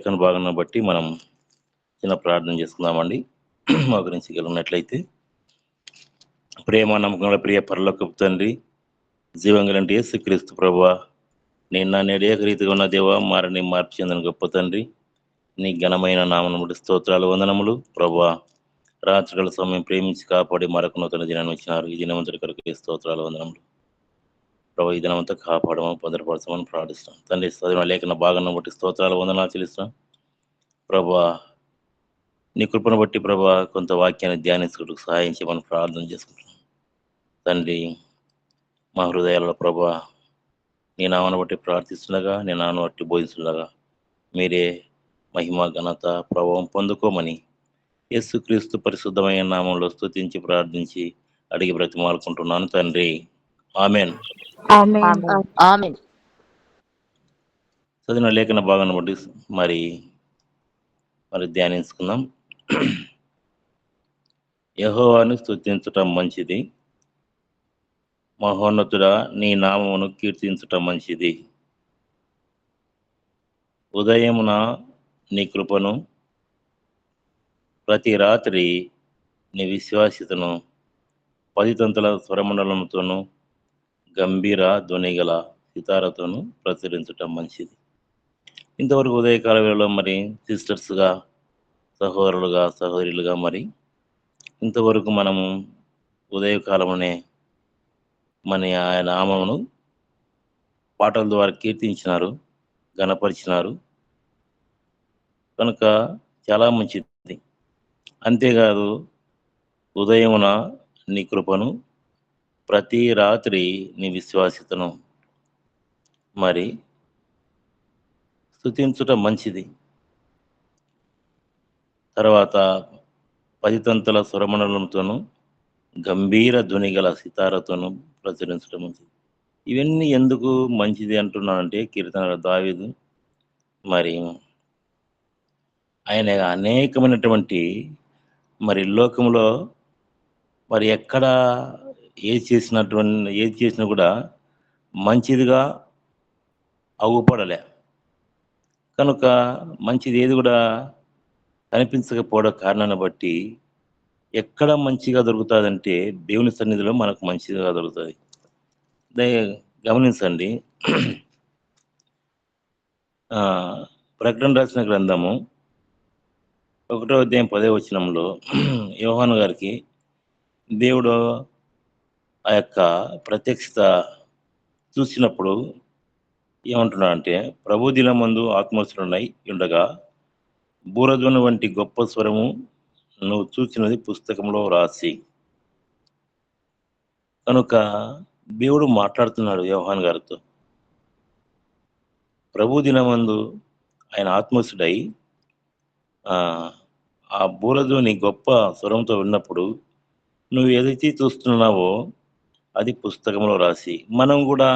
లేఖన భాగాన్ని బట్టి మనం చిన్న ప్రార్థన చేసుకుందామండి. మోకరించగలిగినట్లయితే. ప్రేమ నమ్మకంలో ప్రియ పరలోకపు తండ్రి, జీవం కలిగిన యేసుక్రీస్తు ప్రభువా, నిన్న నేడు ఏకరీతిగా ఉన్న దేవా, మారని మార్పు చెందిన గొప్ప తండ్రి, నీ ఘనమైన నామమును బట్టి స్తోత్రాలు వందనములు ప్రభువా. రాత్రికాల సమయం ప్రేమించి కాపాడి మరొక నూతన దినాన్ని ఇచ్చినారు. ఈ దినమంతటి కొరకు స్తోత్రాలు వందనములు ప్రభు. ఈ దినమంతా కాపాడమని భద్రపరచమని ప్రార్థిస్తాం తండ్రి. చదివిన లేఖన భాగాన్ని బట్టి స్తోత్రాలు వందనాలు చెల్లిస్తాం ప్రభువా. నీ కృపను బట్టి ప్రభా కొంత వాక్యాన్ని ధ్యానించుకుంటూ సహాయం చేయమని ప్రార్థన చేసుకుంటున్నాం తండ్రి. మా హృదయాలలో ప్రభా నీ నామను బట్టి ప్రార్థిస్తుండగా, నీ నామను బట్టి బోధిస్తుండగా మీరే మహిమ ఘనత ప్రభావం పొందుకోమని యేసుక్రీస్తు పరిశుద్ధమైన నామంలో స్తుతించి ప్రార్థించి అడిగి బ్రతిమాలుకుంటున్నాను తండ్రి. ఆమెన్. ఆమేన్. ఆమేన్. చదివిన లేఖన భాగాన్ని బట్టి మరి ధ్యానించుకుందాం. యెహోవాను స్తుతించటం మంచిది, మహోన్నతుడా నీ నామమును కీర్తించటం మంచిది. ఉదయమున నీ కృపను, ప్రతి రాత్రి నీ విశ్వాసితను 10 తంతుల స్వరమండలముతోనూ గంభీర ధ్వనిగల సితారతోనూ ప్రచురించటం మంచిది. ఇంతవరకు ఉదయకాల వేళలో మరి సిస్టర్స్గా, సహోదరులుగా, సహోదరులుగా మరి ఇంతవరకు మనము ఉదయకాలమునే మన ఆయన నామమును పాటల ద్వారా కీర్తించినారు, ఘనపరిచినారు కనుక చాలా మంచిది. అంతేకాదు ఉదయమున నీ కృపను, ప్రతి రాత్రి నీ విశ్వాసితను మరి స్తుతించుట మంచిది. తర్వాత 10 తంతుల స్వరమండలంతోనూ గంభీర ధ్వనిగల సితారతోనూ ప్రచురించడం మంచిది. ఇవన్నీ ఎందుకు మంచిది అంటున్నానంటే, కీర్తన దావీదు మరి ఆయన అనేకమైనటువంటి మరి లోకంలో మరి ఎక్కడ ఏది చేసినా కూడా మంచిదిగా అవ్వపడలే. కనుక మంచిది ఏది కూడా కనిపించకపోవడం కారణాన్ని బట్టి ఎక్కడ మంచిగా దొరుకుతుందంటే దేవుని సన్నిధిలో మనకు మంచిగా దొరుకుతుంది. గమనించండి. ప్రకటన రాసిన గ్రంథము 1వ అధ్యాయం 10వ వచనంలో యోహాను గారికి దేవుడు ఆ యొక్క ప్రత్యక్షత చూసినప్పుడు ఏమంటున్నాడంటే, ప్రభు దినమందు ఆత్మవశుడనై ఉండగా బూరధ్వని వంటి గొప్ప స్వరము నువ్వు చూసినది పుస్తకంలో రాసి. కనుక దేవుడు మాట్లాడుతున్నాడు యోహాను గారితో. ప్రభు దినమందు ఆయన ఆత్మవశుడై ఆ బూరధ్వని గొప్ప స్వరంతో విన్నప్పుడు నువ్వు ఏదైతే చూస్తున్నావో అది పుస్తకంలో రాసి. మనం కూడా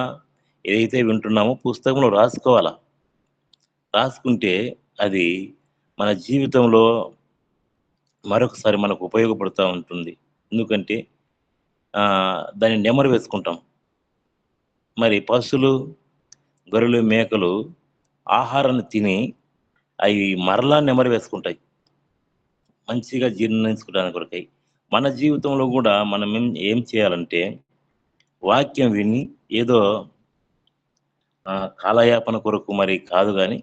ఏదైతే వింటున్నామో పుస్తకంలో రాసుకోవాలా. రాసుకుంటే అది మన జీవితంలో మరొకసారి మనకు ఉపయోగపడుతూ ఉంటుంది. ఎందుకంటే దాన్ని నెమరు వేసుకుంటాం. మరి పశువులు, గొర్రెలు, మేకలు ఆహారాన్ని తిని అవి మరలా నెమరు వేసుకుంటాయి మంచిగా జీర్ణించుకోవడానికి కొరకై. మన జీవితంలో కూడా మనం ఏం చేయాలంటే, వాక్యం విని ఏదో కాలయాపన కొరకు మరి కాదు, కానీ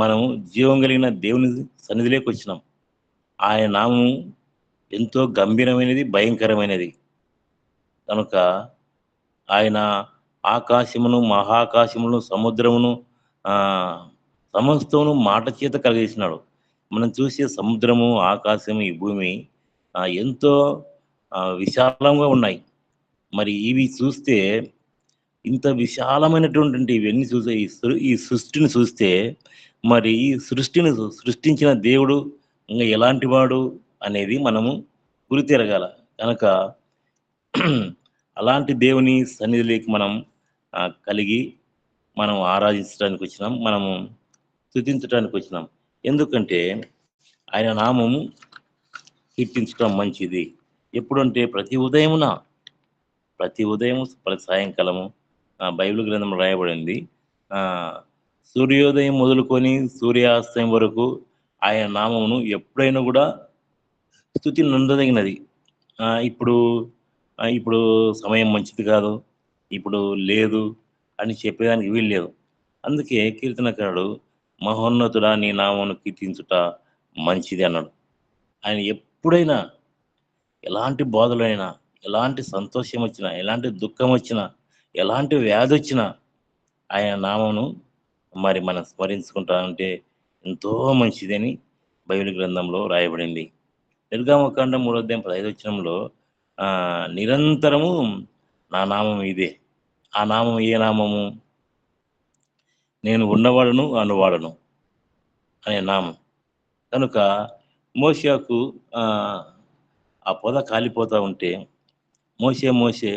మనము జీవం కలిగిన దేవుని సన్నిధిలోకి వచ్చినాం. ఆయన నామం ఎంతో గంభీరమైనది, భయంకరమైనది. కనుక ఆయన ఆకాశమును, మహాకాశమును, సముద్రమును సమస్తమును మాట చేత కలిగేసినాడు. మనం చూసే సముద్రము, ఆకాశము, ఈ భూమి ఎంతో విశాలంగా ఉన్నాయి. మరి ఇవి చూస్తే, ఇంత విశాలమైనటువంటి ఇవన్నీ చూసే ఈ సృష్టిని చూస్తే, మరి ఈ సృష్టిని సృష్టించిన దేవుడు ఇంకా ఎలాంటి వాడు అనేది మనము గురితెరగాల. కనుక అలాంటి దేవుని సన్నిధిలోకి మనం కలిగి మనం ఆరాధించడానికి వచ్చినాం, మనము స్తుతించడానికి వచ్చినాం. ఎందుకంటే ఆయన నామము కీర్తించడం మంచిది. ఎప్పుడంటే ప్రతి ఉదయం, ప్రతి సాయంకాలము బైబిల్ గ్రంథంలో రాయబడింది. సూర్యోదయం మొదలుకొని సూర్యాస్తయం వరకు ఆయన నామమును ఎప్పుడైనా కూడా స్తుతి నొందదగినది. ఇప్పుడు ఇప్పుడు సమయం మంచిది కాదు, ఇప్పుడు లేదు అని చెప్పేదానికి వీల్లేదు. అందుకే కీర్తనకారుడు మహోన్నతుడా నీ నామమును కీర్తించుట మంచిది అన్నాడు. ఆయన ఎప్పుడైనా ఎలాంటి బాధలైనా, ఎలాంటి సంతోషం వచ్చినా, ఎలాంటి దుఃఖం వచ్చినా, ఎలాంటి వ్యాధొచ్చినా ఆయన నామమును మరి మనం స్మరించుకుంటా ఉంటే ఎంతో మంచిదని బైబిల్ గ్రంథంలో రాయబడింది. నిర్గమకాండం 3 అధ్యాయం 15 వచనంలో నిరంతరము నా నామం ఇదే. ఆ నామం ఏ నామము? నేను ఉన్నవాడను, అనువాడను అనే నామం. కనుక మోషేకు ఆ పొద కాలిపోతా ఉంటే, మోషే మోషే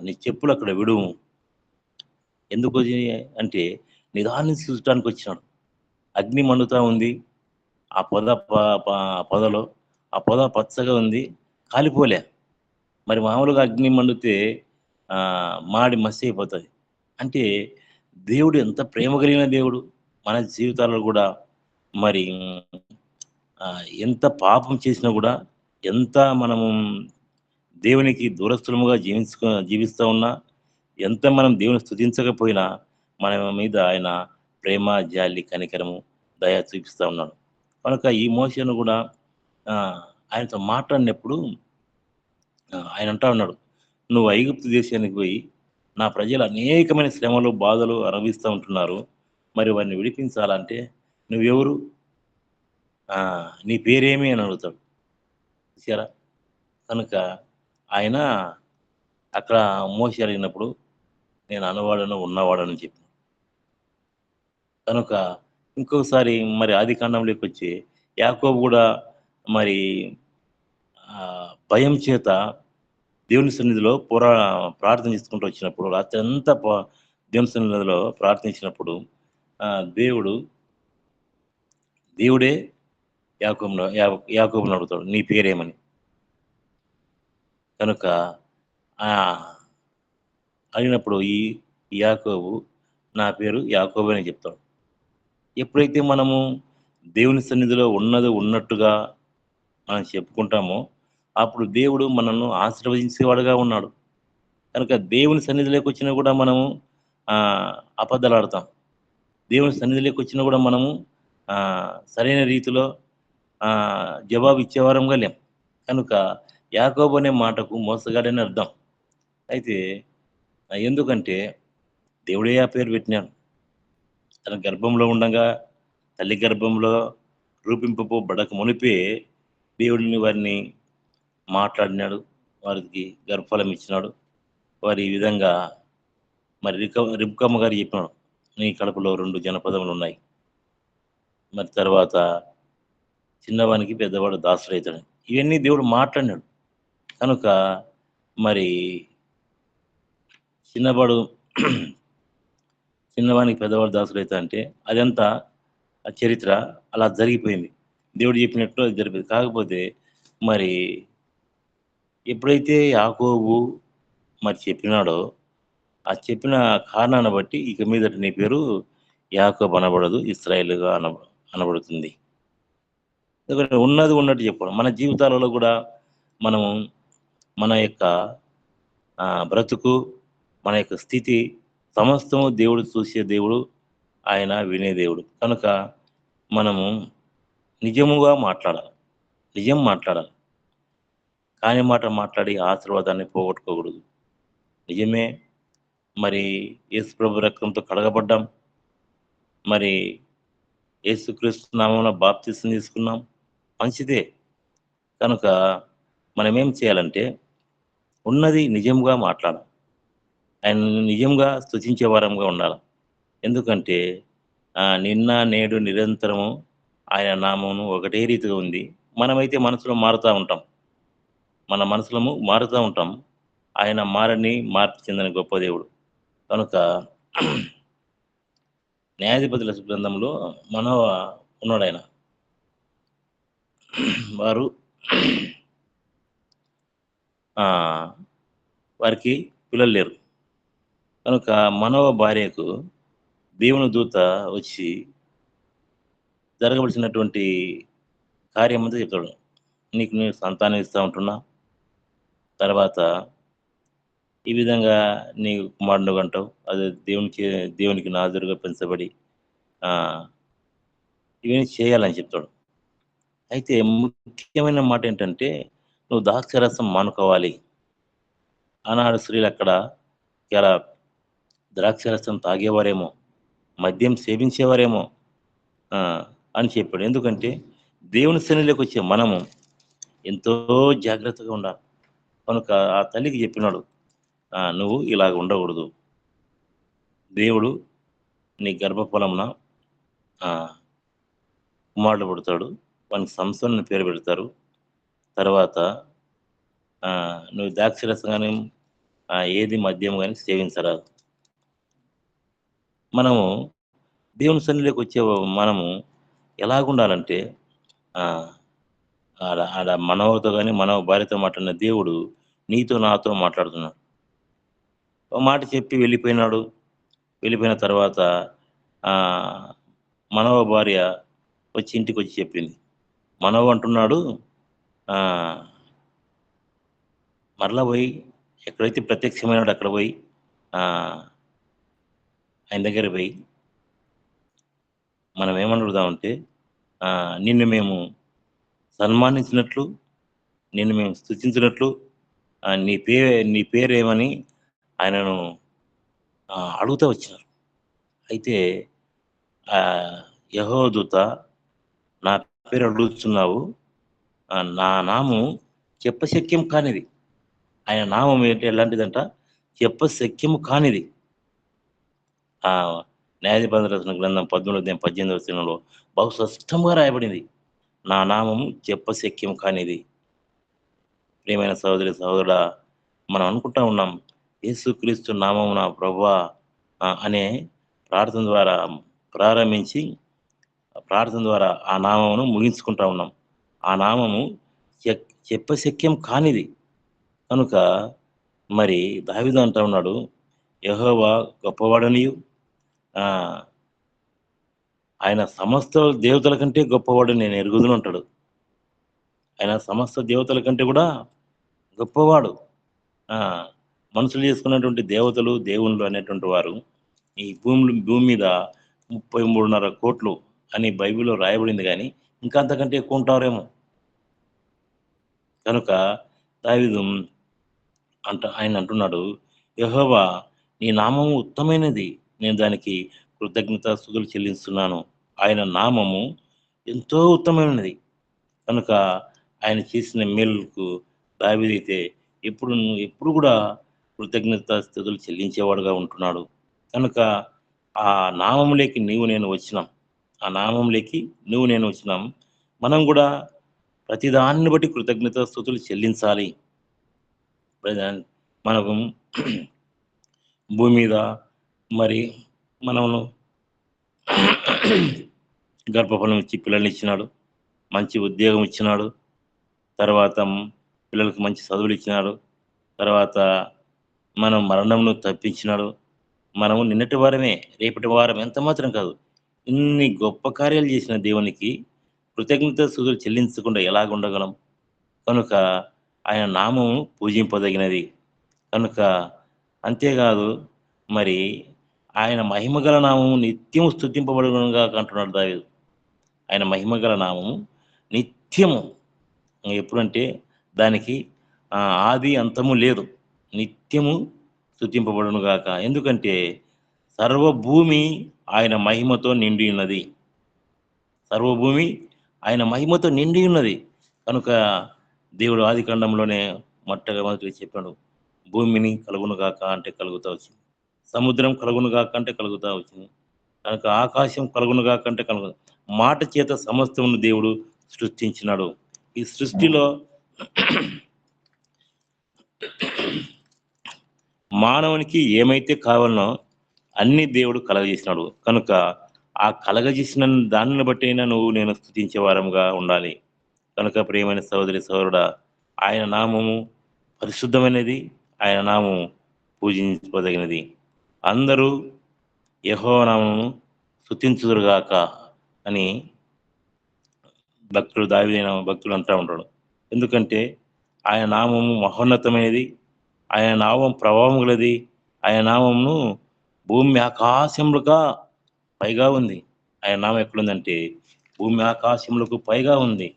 నీ చెప్పులు అక్కడ విడుము. ఎందుకొచ్చి అంటే నిదానించి చూడటానికి వచ్చినాడు. అగ్ని మండుతా ఉంది. ఆ పొద ప ప పొదలో ఆ పొద పచ్చగా ఉంది. కాలిపోలే. మరి మామూలుగా అగ్ని మండితే మాడి మసి అయిపోతది. అంటే దేవుడు ఎంత ప్రేమ కలిగిన దేవుడు. మన జీవితాల్లో గూడా మరి ఎంత పాపం చేసినా గూడా, ఎంత మనము దేవునికి దూరస్థులముగా జీవిస్తా ఉన్నా, ఎంత మనం దేవుని స్తుతించకపోయినా, మన మీద ఆయన ప్రేమ, జాలి, కనికరము, దయ చూపిస్తా ఉన్నాడు. కనుక ఈ మోషేను గూడా ఆయనతో మాట్లాడినప్పుడు ఆయన అంటా ఉన్నాడు, "నువ్వు ఐగుప్తు దేశానికి పోయి, నా ప్రజలు అనేకమైన శ్రమలు, బాధలు అనుభవిస్తా ఉంటున్నారు. మరి వారిని విడిపించాలంటే నువ్వెవరు? నీ పేరేమి?" అని అడుగుతాడు. చూసారా? కనుక ఆయన అక్కడ మోషే అడిగినప్పుడు, "నేను అనువాడను, ఉన్నవాడని" చెప్పాను. కనుక ఇంకొకసారి మరి ఆదికాండంలోకొచ్చి యాకోబు గూడా మరి భయం చేత దేవుని సన్నిధిలో ప్రార్థన చేసుకుంటూ వచ్చినప్పుడు రాత్రంతా దేవుని సన్నిధిలో ప్రార్థించినప్పుడు దేవుడు దేవుడే యాకోబుని అడుగుతాడు, నీ పేరేమని. కనుక అడిగినప్పుడు ఈ యాకోబు నా పేరు యాకోబు అని చెప్తాడు. ఎప్పుడైతే మనము దేవుని సన్నిధిలో ఉన్నది ఉన్నట్టుగా మనం చెప్పుకుంటామో, అప్పుడు దేవుడు మనల్ని ఆశీర్వదించేవాడుగా ఉన్నాడు. కనుక దేవుని సన్నిధిలోకి వచ్చినా కూడా మనము అబద్ధాలాడతాం. దేవుని సన్నిధిలోకి వచ్చినా కూడా మనము సరైన రీతిలో జవాబు ఇచ్చేవారంగా లేం. కనుక యాకోబు అనే మాటకు మోసగాడని అర్థం. అయితే ఎందుకంటే దేవుడే ఆ పేరు పెట్టినాడు. తన గర్భంలో ఉండగా, తల్లి గర్భంలో రూపింపబడక మునిపే దేవుడిని వారిని మాట్లాడినాడు. వారికి గర్భఫలం ఇచ్చినాడు. వారు ఈ విధంగా మరి రిబ్కమ్మ గారు చెప్పినాడు, నీ కడుపులో 2 జనపదములున్నాయి. మరి తర్వాత చిన్నవానికి పెద్దవాడు దాసుడైతాడు. ఇవన్నీ దేవుడు మాట్లాడినాడు. కనుక మరి చిన్నవానికి పెద్దవాడు దాసుడైతా అంటే అదంతా ఆ చరిత్ర అలా జరిగిపోయింది. దేవుడు చెప్పినట్టు అది జరిపోయింది. కాకపోతే మరి ఎప్పుడైతే యాకోబు మరి చెప్పినాడో, ఆ చెప్పిన కారణాన్ని బట్టి ఇక మీదట నీ పేరు యాకోబు అనబడదు, ఇశ్రాయేలుగా అనబడుతుంది. ఎందుకంటే ఉన్నది ఉన్నట్టు చెప్పడం. మన జీవితాలలో కూడా మనము మన యొక్క బ్రతుకు, మన యొక్క స్థితి సమస్తము దేవుడు చూసే దేవుడు, ఆయన వినే దేవుడు. కనుక మనము నిజముగా మాట్లాడాలి. నిజం మాట్లాడాలి. కాని మాట మాట్లాడి ఆశీర్వాదాన్ని పోగొట్టుకోకూడదు. నిజమే, మరి యేసుప్రభు రక్తంతో కడగబడ్డాం. మరి యేసుక్రీస్తు నామమున బాప్తిసం తీసుకున్నాం. మంచిదే. కనుక మనమేం చేయాలంటే ఉన్నది నిజంగా మాట్లాడాలి. ఆయనను నిజంగా స్తుతించే వారంగా ఉండాలి. ఎందుకంటే నిన్న, నేడు, నిరంతరము ఆయన నామము ఒకటే రీతిగా ఉంది. మనమైతే మనసులో మారుతా ఉంటాం. మన మనసులము మారుతా ఉంటాం. ఆయన మారని, మార్పు చెందని గొప్ప దేవుడు. కనుక న్యాయాధిపతుల గ్రంథంలో మనోవా ఉన్నాడాయన. వారు వారికి పిల్లలు లేరు. కనుక మనోవా భార్యకు దేవుని దూత వచ్చి జరగవలసినటువంటి కార్యమంతా చెప్తాడు. నీకు నేను సంతానం ఇస్తా ఉంటున్నా. తర్వాత ఈ విధంగా నీ కుమారుడిని కంటావు. అది దేవునికి నాజరుగా పెంచబడి ఆహ్, ఇవన్నీ చేయాలని చెప్తాడు. అయితే ముఖ్యమైన మాటేంటంటే, నువ్వు ద్రాక్షారసం మానుకోవాలి. ఆనాడు స్త్రీలక్కడ ఇలా ద్రాక్షారసం తాగేవారేమో, మద్యం సేవించేవారేమో ఆ! అని చెప్పాడు. ఎందుకంటే, దేవుని సన్నిధిలోకొచ్చే మనము ఎంతో జాగ్రత్తగా ఉండాలి. కనుక ఆ తల్లికి చెప్పినాడు. "నువ్వు ఇలాగ ఉండకూడదు. దేవుడు నీ గర్భఫలమున ఆహ్, కుమారుడు పుడతాడు. వానికి సంసోను అని పేరు పెడతారు. తర్వాత నువ్వు ద్రాక్షారసం గాని ఏది మద్యం గాని సేవించరాదు." మనము దేవుని సన్నిధిలోకొచ్చే మనము ఎలాగుండాలంటే ఆహ్, ఆడ ఆడ మనవతో గాని, మనవ భార్యతో మాట్లాడిన దేవుడు నీతో, నాతో మాట్లాడుతున్నాడు. ఓ మాట చెప్పి వెళ్ళిపోయినాడు. వెళ్ళిపోయిన తర్వాత ఆహ్, మనవ భార్య వచ్చి ఇంటికొచ్చి చెప్పింది. మనవ అంటున్నాడు ఆహ్, మరలా పోయి ఎక్కడైతే ప్రత్యక్షమైనాడో అక్కడ పోయి ఆహ్, ఆయన దగ్గరికి పోయి మనం ఏమని అడుగుదామంటే నిన్ను మేము సన్మానించినట్లు, నిన్ను మేము స్తుతించినట్లు నీ పేరేమని ఆయనను అడుగుతా వచ్చినారు. అయితే ఆహ్, యెహోవా దూత నా పేరు అడుగుతున్నావు. నా నామం చెప్పశక్యం కానిది. ఆయన నామం ఎలాంటిదంట? చెప్పశక్యము కానిది. ఆహ్, న్యాయాధిపతుల రాసిన గ్రంథం 18వ అధ్యాయం 18వ వచనంలో బహు స్పష్టంగా రాయబడింది. నా నామము చెప్పశక్యం కానిది. ప్రియమైన సహోదరి, సహోదరుడా, మనం అనుకుంటా ఉన్నాం. యేసుక్రీస్తు నామమున ప్రభువా అనే ప్రార్థన ద్వారా ప్రారంభించి, ఆ ప్రార్థన ద్వారా ఆ నామమును ముగించుకుంటా ఉన్నాం. ఆ నామము చెప్పశక్యం కానిది. కనుక మరి దావీదు అంటా ఉన్నాడు, యెహోవా గొప్పవాడనియు ఆహ్, ఆయన సమస్త దేవతల కంటే గొప్పవాడని నేను ఎరుగుదును అంటాడు. ఆయన సమస్త దేవతల కంటే కూడా గొప్పవాడు. ఆ! మనుషులు చేసుకున్నటువంటి దేవతలు, దేవుళ్ళు అనేటువంటి వారు ఈ భూమి మీద 33.5 కోట్లు అని బైబిల్‌లో రాయబడింది గానీ, ఇంకా అంతకంటే ఎక్కువ ఉంటారేమో. కనుక దావీదు ఆయన అంటున్నాడు, యెహోవా నీ నామము ఉత్తమైనది. నేను దానికి కృతజ్ఞతాస్తుతులు చెల్లిస్తున్నాను. ఆయన నామము ఎంతో ఉత్తమమైనది. కనుక ఆయన చేసిన మేలులకు దావీదైతే ఎప్పుడు కూడా కృతజ్ఞతాస్తుతులు చెల్లించేవాడుగా ఉంటున్నాడు. కనుక ఆ నామములోకి నీవు నేను వచ్చినాం. ఆ నామములోకి నువ్వు నేను వచ్చినాం. మనం గూడా ప్రతిదాన్ని బట్టి కృతజ్ఞతాస్తుతులు చెల్లించాలి. ప్రధాన్ మనకు భూమి మీద మరి మనము గర్భఫలం ఇచ్చి పిల్లల్నిచ్చినాడు. మంచి ఉద్యోగం ఇచ్చినాడు. తర్వాత పిల్లలకు మంచి చదువులిచ్చినాడు. తర్వాత మనం మరణమును తప్పించినాడు. మనము నిన్నటి వారమే, రేపటి వారం ఎంత మాత్రం కాదు. ఇన్ని గొప్ప కార్యాలు చేసిన దేవునికి కృతజ్ఞతాస్తుతులు చెల్లించకుండా ఎలాగుండగలం? కనుక ఆయన నామము పూజింపదగినది. కనుక అంతేకాదు మరి ఆయన మహిమగల నామము నిత్యము స్తుతింపబడునుగాక అంటున్నాడు దావీదు. ఆయన మహిమగల నామము నిత్యము ఎప్పుడంటే దానికి ఆది అంతము లేదు. నిత్యము స్తుతింపబడునుగాక. ఎందుకంటే సర్వభూమి ఆయన మహిమతో నిండి ఉన్నది. సర్వభూమి ఆయన మహిమతో నిండి ఉన్నది. కనుక దేవుడు ఆదికాండంలోనే మొట్టమొదటిగా చెప్పాడు. భూమిని కలుగునుగాక అంటే కలుగుతా వచ్చింది. సముద్రం కలుగునుగాక అంటే కలుగుతా వచ్చింది. కనుక ఆకాశం కలుగునుగాక అంటే కలుగు మాట చేత సమస్తమును దేవుడు సృష్టించినాడు. ఈ సృష్టిలో మానవునికి ఏమైతే కావాలనో అన్నీ దేవుడు కలగజేసినాడు. కనుక ఆ కలగజేసిన దానిని బట్టైనా నువ్వు నేను స్తుతించే వారముగా ఉండాలి. కనుక ప్రియమైన సహోదరి, సహోదరుడా, ఆయన నామము పరిశుద్ధమైనది. ఆయన నామము పూజించుకోదగినది. అందరూ యెహోవా నామమును స్తుతించుదురుగాక అని భక్తుడు అంటా ఉంటాడు. ఎందుకంటే ఆయన నామము మహోన్నతమైనది. ఆయన నామం ప్రభావం గలది. ఆయన నామమును భూమి ఆకాశములుగా పైగా ఉంది. ఆయన నామం ఎక్కడుందంటే భూమి ఆకాశములకు పైగా ఉంది.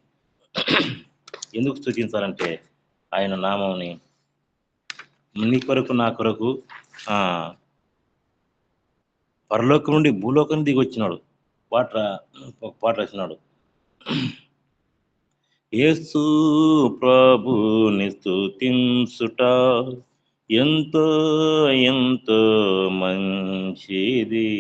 ఎందుకు స్తుతించాలంటే ఆయన నామంని నీ కొరకు నా కొరకు పరలోకం నుండి భూలోకం దిగొచ్చినాడు. పాట ఒక పాట రాసినాడు. యేసు ప్రభుని స్తుతించుట ఎంతో ఎంతో మంచిది.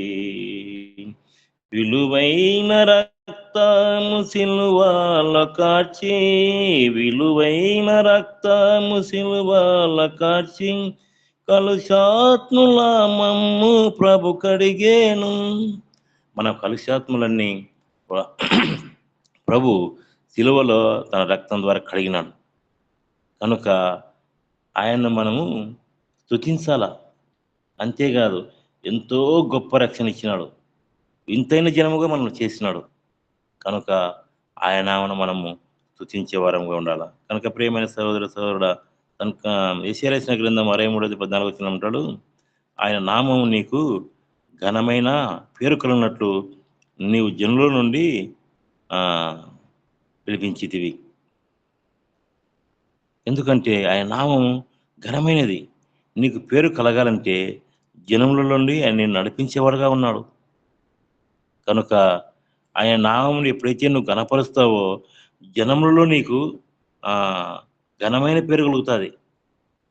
విలువైన రక్తము సిలువలో కార్చి, విలువైన రక్తము సిలువలో కార్చి, కలుషాత్ముల మమ్ము ప్రభు కడిగేను. మన కలుషాత్ములన్నీ ప్రభు సిలువలో తన రక్తం ద్వారా కడిగినాడు. కనుక ఆయన్ను మనము స్తుతించాల. అంతేకాదు ఎంతో గొప్ప రక్షణ ఇచ్చినాడు. వింతైన జనముగా మనం చేసినాడు. కనుక ఆయన నామమును మనము స్తుతించే వారంగా ఉండాల. కనుక ప్రియమైన సహోదరుడా, కనుక యెషయా రాసిన గ్రంథం 63:14 అంటాడు, ఆయన నామము నీకు ఘనమైన పేరు కలుగునట్లు నీవు జనుల నుండి పిలిపించితివి. ఎందుకంటే ఆయన నామము ఘనమైనది. నీకు పేరు కలగాలంటే జనముల నుండి ఆయన నిన్ను నడిపించేవాడుగా ఉన్నాడు. కనుక ఆయన నామమును ఎప్పుడైతే నువ్వు ఘనపరుస్తావో జనములలో నీకు ఘనమైన పేరు కలుగుతుంది.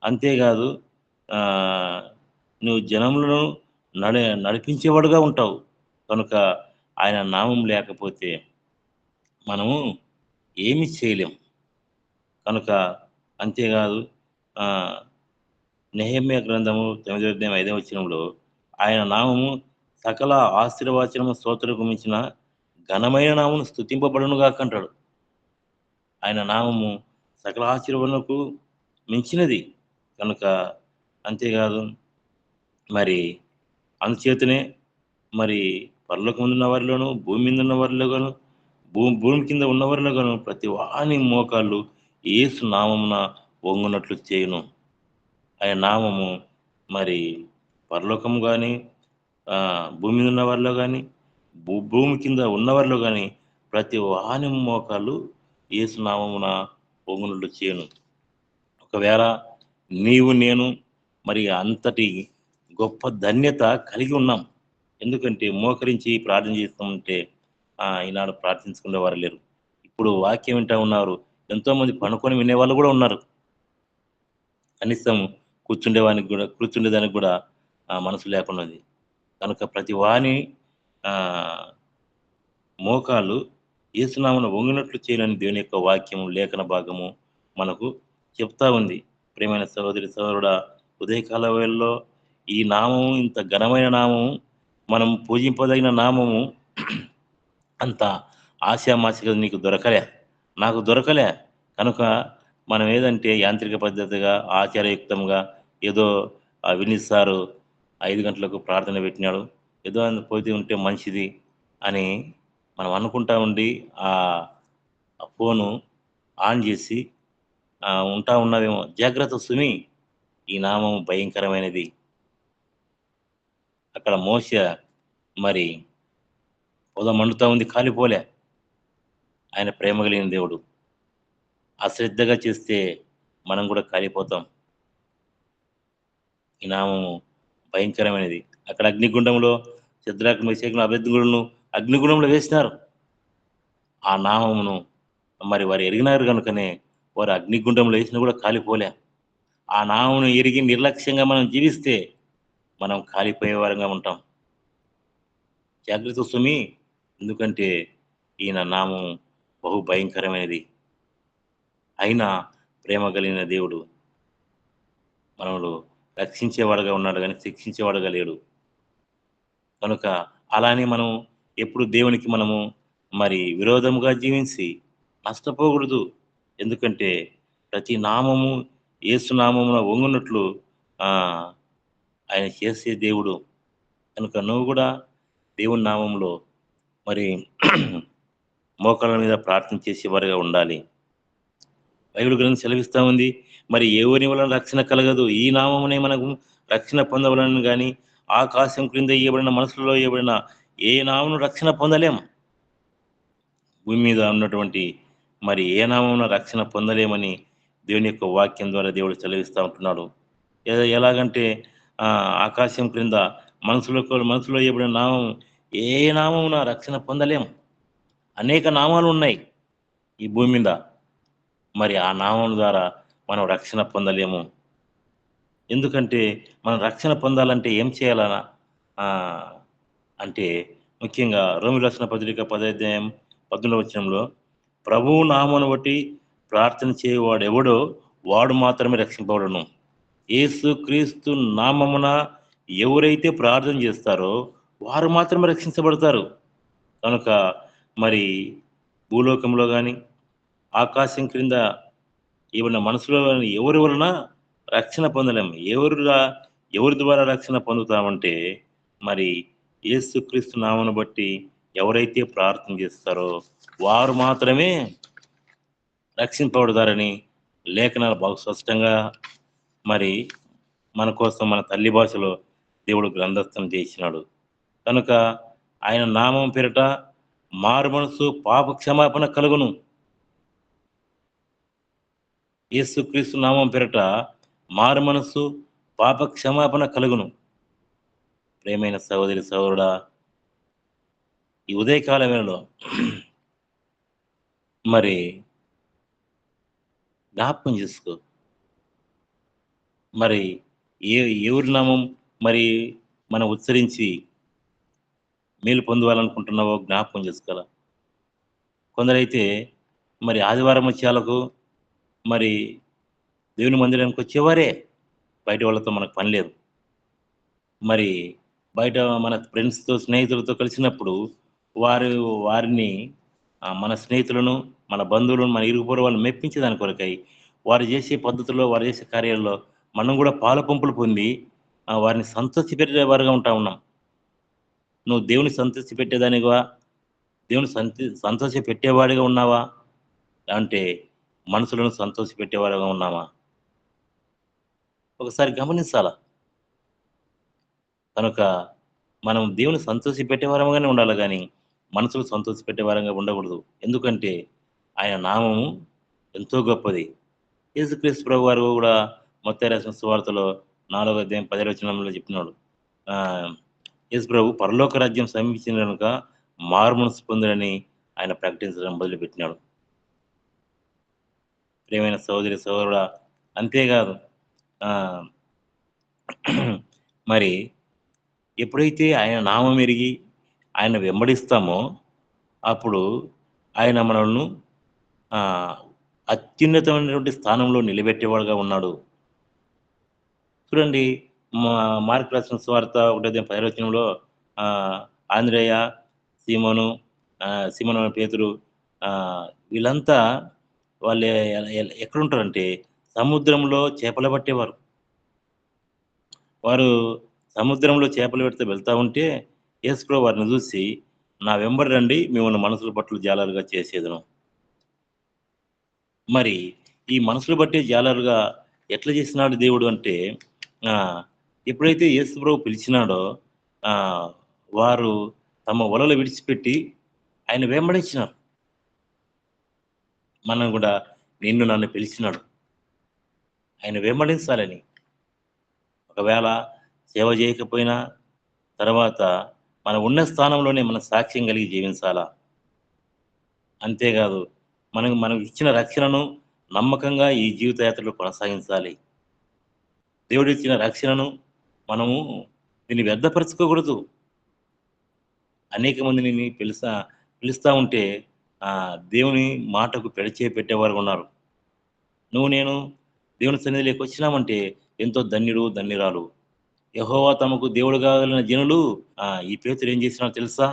అంతేకాదు నువ్వు జనములను నడిపించేవాడుగా ఉంటావు. కనుక ఆయన నామం లేకపోతే మనము ఏమి చేయలేం. కనుక అంతేకాదు నెహెమ్యా గ్రంథము 9:5 ఆయన నామము సకల ఆశీర్వచనము స్తోత్రముకు మించిన ఘనమైన నామమును స్తుతింపబడును గాక అంటాడు. ఆయన నామము సకల ఆశీర్వాదములకు మించినది. కనుక అంతేకాదు మరి అందుచేతనే మరి పరలోకం ఉన్న వారిలోను, భూమి మీద ఉన్న వారిలోగాను, భూమి కింద ఉన్నవారిలోగాను ప్రతి వాని మోకాళ్ళు యేసు నామమున వంగునట్లు చేయును. ఆయన నామము మరి పరలోకము కానీ, భూమి మీద ఉన్న వారిలో కానీ, భూమి కింద ఉన్నవారిలో కానీ ప్రతి వాని మోకాళ్ళు యేసు నామమున వంగునట్లు చేయును. ఒకవేళ నీవు నేను మరి అంతటి గొప్ప ధన్యత కలిగి ఉన్నాం. ఎందుకంటే మోకరించి ప్రార్థన చేస్తామంటే ఈనాడు ప్రార్థించుకునే వారు లేరు. ఇప్పుడు వాక్యం వింటా ఉన్నారు. ఎంతోమంది పనుకొని వినేవాళ్ళు కూడా ఉన్నారు. కనీసం కూర్చుండేదానికి కూడా మనసు లేకుండా ఉంది. కనుక ప్రతి వాని మోకాళ్ళు యేసునామమున వంగినట్లు చేయనని దేవుని యొక్క వాక్యము లేఖన భాగము మనకు చెప్తా ఉంది. ప్రియమైన సహోదరుడా, ఉదయకాల వేళలో ఈ నామము ఇంత ఘనమైన నామము, మనం పూజింపదగిన నామము అంత ఆశామాసిగా నీకు దొరకలే, నాకు దొరకలే. కనుక మనం ఏదంటే యాంత్రిక పద్ధతిగా ఆచారయుక్తంగా ఏదో వినీత్ సారు 5 గంటలకు ప్రార్థన పెట్టినాడు, ఏదో పోతే ఉంటే మంచిది అని మనం అనుకుంటా ఉండి ఆ ఫోను ఆన్ చేసి ఉంటా ఉన్నావేమో. జాగ్రత్త సుమి, ఈ నామం భయంకరమైనది. అక్కడ మోషే మరి పొద మండుతా ఉంది, కాలిపోలే. ఆయన ప్రేమ కలిగిన దేవుడు. అశ్రద్ధగా చేస్తే మనం కూడా కాలిపోతాం. ఈ నామము భయంకరమైనది. అక్కడ అగ్నిగుండంలో శద్రకు, మెషకు, అబేద్నెగోలను అగ్నిగుండంలో వేసినారు. ఆ నామమును మరి వారు ఎరిగినారు కనుకనే వారు అగ్నిగుండంలో వేసినా కూడా కాలిపోలే. ఆ నామమును ఎరిగి నిర్లక్ష్యంగా మనం జీవిస్తే మనం కాలిపోయే వారంగా ఉంటాం. జాగ్రత్త సుమి, ఎందుకంటే ఈయన నామం బహు భయంకరమైనది. అయినా ప్రేమ కలిగిన దేవుడు మనలో రక్షించేవాడుగా ఉన్నాడు కానీ శిక్షించేవాడుగా లేడు. కనుక అలానే మనం ఎప్పుడు దేవునికి మనము మరి విరోధముగా జీవించి నష్టపోకూడదు. ఎందుకంటే ప్రతి నామము యేసు నామమున వంగునట్లు ఆయన చేసే దేవుడు. కనుక నువ్వు కూడా దేవుని నామంలో మరి మోకాళ్ళ మీద ప్రార్థన చేసేవారుగా ఉండాలి. బైబిల్ గ్రంథం సెలవిస్తా ఉంది. మరి ఎవని వలన రక్షణ కలగదు. ఈ నామమునే మనకు రక్షణ పొందవలెను గాని, ఆకాశం క్రింద ఇయ్యబడిన మనసులో ఇయ్యబడిన ఏ నామమున రక్షణ పొందలేం. భూమి మీద ఉన్నటువంటి మరి ఏ నామమున రక్షణ పొందలేమని దేవుని యొక్క వాక్యం ద్వారా దేవుడు సెలవిస్తా ఉంటున్నాడు. ఎలాగంటే ఆకాశం క్రింద మనసులో ఇయ్యబడిన నామం ఏ నామమున రక్షణ పొందలేం. అనేక నామాలున్నాయి ఈ భూమి మీద. మరి ఆ నామం ద్వారా మనం రక్షణ పొందలేము. ఎందుకంటే మనం రక్షణ పొందాలంటే ఏం చేయాలనా? ఆహ్, అంటే ముఖ్యంగా రోమీయులకు రాసిన పత్రిక 10వ అధ్యాయం 18వ వచనంలో ప్రభువు నామమును బట్టి ప్రార్థన చేయువాడెవడో వాడు మాత్రమే రక్షింపబడును. యేసుక్రీస్తు నామమున ఎవరైతే ప్రార్థన చేస్తారో వారు మాత్రమే రక్షించబడతారు. కనుక మరి భూలోకంలో గాని, ఆకాశం క్రింద ఈవెన మనసులో ఎవరి వలన రక్షణ పొందలేము. ఎవరి ద్వారా రక్షణ పొందుతామంటే, మరి యేసుక్రీస్తు నామమును బట్టి ఎవరైతే ప్రార్థన చేస్తారో వారు మాత్రమే రక్షింపబడతారని లేఖనాలు బహు స్పష్టంగా మరి మన కోసం మన తల్లి భాషలో దేవుడు గ్రంథస్థం చేసినాడు. కనుక ఆయన నామం పేరిట మారుమనసు పాప క్షమాపణ కలుగును. యేసుక్రీస్తు నామం పేరిట మారుమనస్సు పాప క్షమాపణ కలుగును. ప్రియమైన సహోదరి సహోదరుడా, ఈ ఉదయకాల వేళలో మరి జ్ఞాపకం చేసుకో. మరి ఏ ఎవరి నామం మరి మనం ఉచ్చరించి మేలు పొందాలనుకుంటున్నావో జ్ఞాపకం చేసుకోవాలా. కొందరైతే మరి ఆదివారం వచ్చేవాళ్ళకు మరి దేవుని మందిరానికి వచ్చేవారే. బయట వాళ్ళతో మనకు పని లేదు. మరి బయట మన ఫ్రెండ్స్‌తో, స్నేహితులతో కలిసినప్పుడు వారిని మన స్నేహితులను, మన బంధువులను, మన ఇరుగు పొరుగు వాళ్ళని మెప్పించేదాని కొరకై వారు చేసే పద్ధతుల్లో, వారు చేసే కార్యాల్లో మనం కూడా పాలుపంపులు పొంది వారిని సంతోషపెట్టేవారుగా ఉంటా ఉన్నాం. నువ్వు దేవుని సంతోషపెట్టేదానివా? దేవుని సంతోషపెట్టేవాడిగా ఉన్నావా? అంటే మనుషులను సంతోషపెట్టేవారుగా ఉన్నామా? ఒకసారి గమనించాలా. కనుక మనం దేవుని సంతోషపెట్టే వారంగానే ఉండాలి గానీ, మనసులు సంతోషపెట్టే వారంగా ఉండకూడదు. ఎందుకంటే, ఆయన నామము ఎంతో గొప్పది. యేసుక్రీస్తు ప్రభువారు గూడా మత్తయి రాసిన సువార్తలో 4వ అధ్యాయం 10వ వచనంలో చెప్పినాడు. ఆహ్, యేసు ప్రభు పరలోక రాజ్యం సమీపించింది గనుక మారుమనసు పొందుడని ఆయన ప్రకటించడం మొదలుపెట్టినాడు. ప్రియమైన సహోదరి, సహోదరుడా, అంతేగాదు ఆహ్, మరి ఎప్పుడైతే ఆయన నామం ఎరిగి ఆయన వెంబడిస్తామో, అప్పుడు ఆయన మనలను ఆహ్, అత్యున్నతమైనటువంటి స్థానంలో నిలబెట్టేవాడుగా ఉన్నాడు. చూడండి, మా మార్కు రాసిన సువార్త 1 వచనంలో ఆహ్, ఆంద్రేయ, సీమోను, సీమోను పేతురు వీళ్ళంతా వాళ్ళు ఎక్కడుంటారంటే సముద్రంలో చేపలు పట్టేవారు. వారు సముద్రంలో చేపలు పడితే వెళ్తా ఉంటే యేసుప్రభు వారిని చూసి, "నా వెంబడి రండి, మిమ్మల్ని మనుషుల పట్ల జాలరుగా చేసేదను." మరి ఈ మనుషులు బట్టే జాలరుగా ఎట్లా చేసినాడు దేవుడు అంటే, ఆహ్, ఎప్పుడైతే యేసుప్రభు పిలిచినాడో ఆహ్, వారు తమ వలలు విడిచిపెట్టి ఆయన వెంబడించినారు. మనం కూడా నిన్ను నన్ను పిలిచినాడు. ఆయన వెంబడించాలని. ఒకవేళ సేవ చేయకపోయినా తర్వాత మనం ఉన్న స్థానంలోనే మనం సాక్ష్యం కలిగి జీవించాలా. అంతేకాదు మనకు ఇచ్చిన రక్షణను నమ్మకంగా ఈ జీవితయాత్రలో కొనసాగించాలి. దేవుడిచ్చిన రక్షణను మనము దీన్ని వ్యర్థపరచుకోకూడదు. అనేక మంది నిన్ను పిలుస్తా ఉంటే దేవుని మాటకు పెడచెవి పెట్టేవారుగా ఉన్నారు. నేను దేవుని సన్నిధిలోకి వచ్చినామంటే ఎంతో ధన్యుడు, ధన్యురాలు. యెహోవా తమకు దేవుడుగా గలిగిన జనులు ఈ పేతురు ఏం చేసినాడో తెలుసా?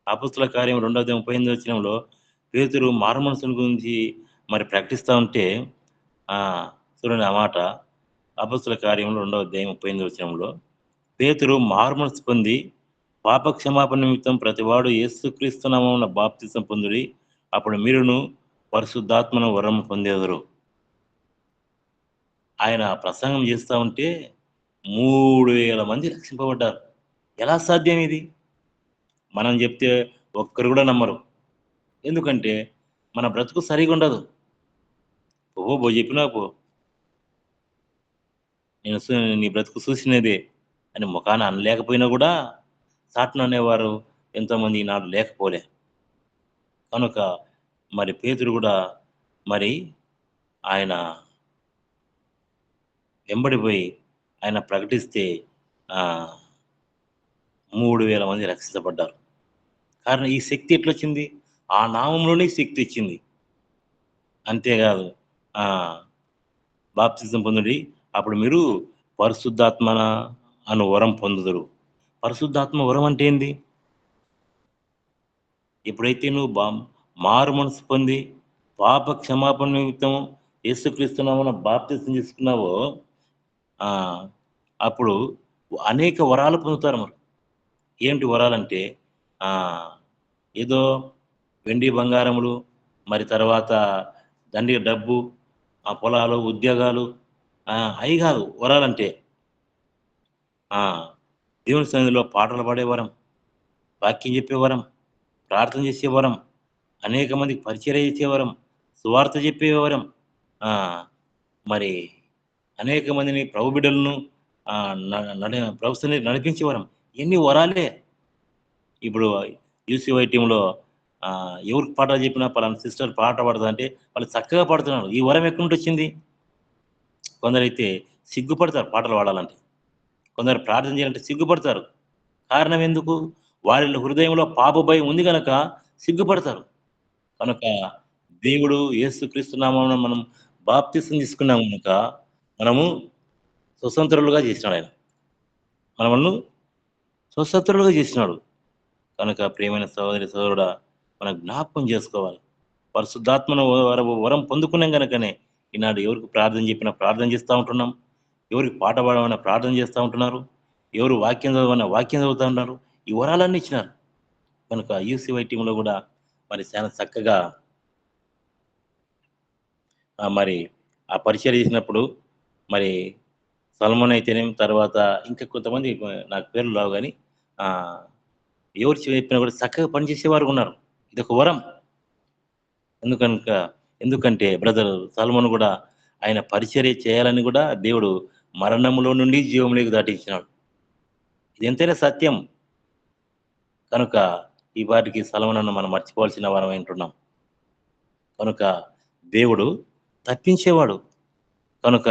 అపోస్తల కార్యం 2వ అధ్యాయం 38వ వచనంలో పేతురు మారుమనసుని గురించి మరి ప్రకటిస్తా ఉంటే చూడండి ఆ మాట. అపోస్తల కార్యంలో 2వ అధ్యాయం 38వ వచనంలో పేతురు మారుమనసు పొంది పాప క్షమాపణ నిమిత్తం ప్రతివాడు యేసుక్రీస్తు నామమున బాప్తిసం పొందుడి, అప్పుడు మీరును పరిశుద్ధాత్మను వరం పొందేదరు. ఆయన ప్రసంగం చేస్తా ఉంటే 3000 మంది రక్షింపబడ్డారు. ఎలా సాధ్యం ఇది? మనం చెప్తే ఒక్కరు కూడా నమ్మరు. ఎందుకంటే మన బ్రతుకు సరిగుండదు. పో చెప్పినా పో. నేను నీ బ్రతుకు చూసినదే అని ముఖాన అనలేకపోయినా కూడా చాటున అనేవారు ఎంతోమంది ఈనాడు లేకపోలే. కనుక మరి పేతురు కూడా మరి ఆయన వెంబడిపోయి ఆయన ప్రకటిస్తే ఆహ్, 3000 మంది రక్షించబడ్డారు. కారణం ఈ శక్తి ఎట్లొచ్చింది? ఆ నామంలోనే ఈ శక్తి వచ్చింది. అంతేకాదు బాప్తిసం పొందుడి, అప్పుడు మీరు పరిశుద్ధాత్మన అను వరం పొందుదురు. పరిశుద్ధాత్మ వరం అంటే ఏంది? ఎప్పుడైతే నువ్వు మారు మనసు పొంది పాప క్షమాపణ నిమిత్తం యేసుక్రీస్తు నామమున బాప్తిసం తీసుకున్నావో ఆహ్, అప్పుడు అనేక వరాలు పొందుతారు మరి. ఏంటి వరాలంటే ఆహ్, ఏదో వెండి, బంగారములు, మరి తర్వాత దండిగా డబ్బు, పొలాలు, ఉద్యోగాలు అయి గాదు వరాలంటే. ఆ! దేవుని సన్నిధిలో పాటలు పాడే వరం, వాక్యం చెప్పే వరం, ప్రార్థన చేసే వరం, అనేక మందికి పరిచర్య చేసే వరం, సువార్త చెప్పే వరం, ఆ! మరి అనేక మందిని ప్రభు బిడ్డలను ఆహ్, న నడ ప్రభు సన్నిధికి నడిపించే వరం. ఇయన్నీ వరాలే. ఇప్పుడు యూసీవై టీమ్‌లో ఎవరికి పాఠాలు చెప్పినా పలానా సిస్టర్ పాట పాడతదంటే వాళ్ళు చక్కగా పాడుతున్నారు. ఈ వరం ఎక్కడి నుండొచ్చింది? కొందరైతే సిగ్గుపడతారు పాటలు పాడాలంటే. కొందరు ప్రార్థన చేయాలంటే సిగ్గుపడతారు. కారణం ఎందుకు? వారి హృదయంలో పాప భయం ఉంది గనక సిగ్గుపడతారు. కనుక దేవుడు యేసుక్రీస్తు నామమున మనం బాప్తిసం తీసుకున్నాం గనుక మనము స్వతంత్రులుగా చేసినాడాయన. మనలను స్వతంత్రులుగా చేసినాడు. కనుక ప్రియమైన సహోదరి, సహోదరుడా మనం జ్ఞాపకం చేసుకోవాలి. పరిశుద్ధాత్మను వరం పొందుకున్నాం గనుకనే ఈనాడు ఎవరికి ప్రార్థన చెప్పినా ప్రార్థన చేస్తా ఉంటున్నాం. ఎవరికి పాట పాడమన్నా ప్రార్థన చేస్తా ఉంటున్నారు. ఎవరు వాక్యం చదవమన్నా వాక్యం చదువుతా ఉన్నారు. ఈ వరాలన్నీ ఇచ్చినారు. కనుక యూసీవై టీమ్‌లో గూడా మరి చాలా చక్కగా మరి ఆ పరిచర్య చేసినప్పుడు మరి సల్మాన్ అయితేనేమి, తర్వాత ఇంకా కొంతమంది నాకు పేర్లు రావు గానీ ఆహ్, ఎవరు చెప్పినా కూడా చక్కగా పనిచేసేవారు ఉన్నారు. ఇదొక వరం. ఎందుకనక ఎందుకంటే బ్రదర్ సల్మాన్ గూడా ఆయన పరిచర్య చేయాలని గూడా దేవుడు మరణంలో నుండి జీవంలోకి దాటించినాడు. ఇది ఎంతైనా సత్యం. కనుక ఈ పాటికి సల్మానన్న మనం మర్చిపోవాల్సిన వారమై ఉంటున్నాం. కనుక దేవుడు తప్పించేవాడు. కనుక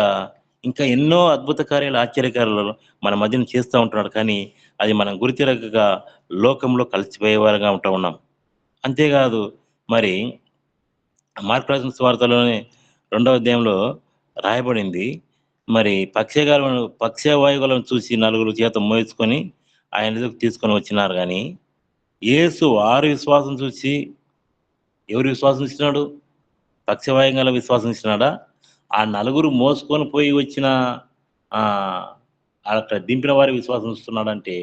ఇంకా ఎన్నో అద్భుత కార్యాలు, ఆశ్చర్యకార్యాలు మన మధ్యన చేస్తా ఉంటున్నాడు. కానీ అది మనం గురితెరగక లోకంలో కలిసిపోయేవారుగా ఉంటున్నాం. అంతేకాదు మరి మార్కు రాసిన సువార్తలోనే 2వ అధ్యాయంలో రాయబడింది. మరి పక్షవాయువులను చూసి నలుగురు చేత మోయించుకొని ఆయన ఎదుకు తీసుకొని వచ్చినారు గానీ, యేసు వారి విశ్వాసం చూసి ఎవరి విశ్వాసం చూసినాడు? పక్షవాయువు గల విశ్వాసం ఇచ్చినాడా? ఆ నలుగురు మోసుకొని పోయి వచ్చిన ఆహ్, అక్కడ దింపిన వారి విశ్వాసం ఇస్తున్నాడంటే,